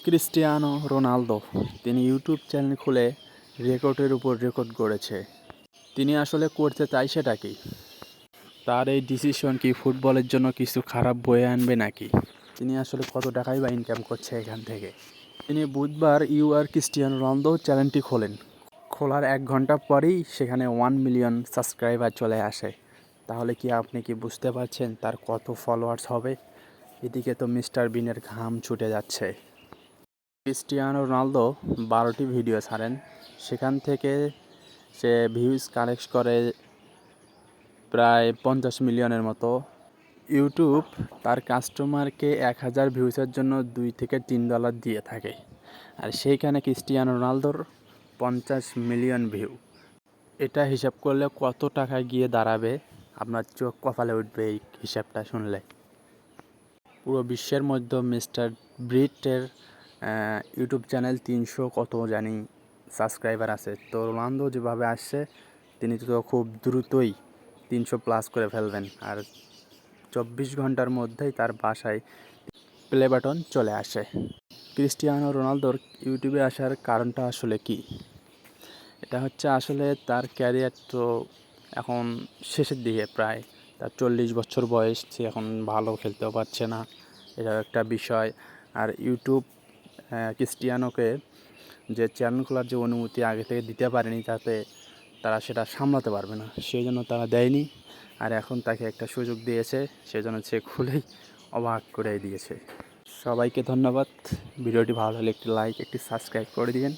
Cristiano Ronaldo তিনি YouTube channel খুলে রেকর্ডের উপর রেকর্ড গড়েছে। তিনি আসলে করতে চায় সেটা কি? তার এই ডিসিশন কি ফুটবলের জন্য কিছু খারাপ বয়ে আনবে নাকি? তিনি আসলে কত টাকাই বা ইনকাম করছে এখান থেকে? তিনি বুধবার ইউ আর ক্রিস্টিয়ানো রোনালদো চ্যানেলটি খোলেন। খোলার 1 ঘন্টা পরেই সেখানে 1 মিলিয়ন সাবস্ক্রাইবার চলে আসে। তাহলে কি আপনি কি বুঝতে পারছেন তার কত ফলোয়ার্স হবে? এদিকে তো মিস্টার বিনের ঘাম ছুটে যাচ্ছে। ক্রিস্টিয়ানো রোনালদো 12টি ভিডিও ছাড়েন, সেখান থেকে সে ভিউজ কালেক্ট করে প্রায় 50 মিলিয়নের মতো। ইউটিউব তার কাস্টমারকে 1000 ভিউজের জন্য $2 থেকে $3 দিয়ে থাকে, আর সেইখানে ক্রিস্টিয়ানো রোনালদোর 50 মিলিয়ন ভিউ। এটা হিসাব করলে কত টাকা গিয়ে দাঁড়াবে, আপনার চোখ কপালে উঠবে এই হিসাবটা শুনলে। পুরো বিশ্বের মধ্যে মিস্টার ব্রিটের ইউটিউব চ্যানেল 300 কত জানি সাবস্ক্রাইবার আছে। তো রোনালদো যেভাবে আসছে তিনি তো খুব দ্রুতই 300+ করে ফেলবেন, আর 24 ঘন্টার মধ্যেই তার বাসায় প্লে বাটন চলে আসে। ক্রিস্টিয়ানো রোনালদোর ইউটিউবে আসার কারণটা আসলে কি? এটা হচ্ছে আসলে তার ক্যারিয়ার তো এখন শেষের দিকে, প্রায় তার 40 বছর বয়স, সে এখন ভালো খেলতেও পারছে না, এটাও একটা বিষয়। আর ইউটিউব ক্রিস্টিয়ানোকে যে চ্যানেল খোলার যে অনুমতি আগে থেকে দিতে পারেনি, তাতে তারা সেটা সামলাতে পারবে না, সেই জন্য তারা দেয়নি। আর এখন তাকে একটা সুযোগ দিয়েছে, সেজন্য সে খুলেই অবাক করে দিয়েছে। সবাইকে ধন্যবাদ। ভিডিওটি ভালো হলে একটি লাইক, একটি সাবস্ক্রাইব করে দিবেন।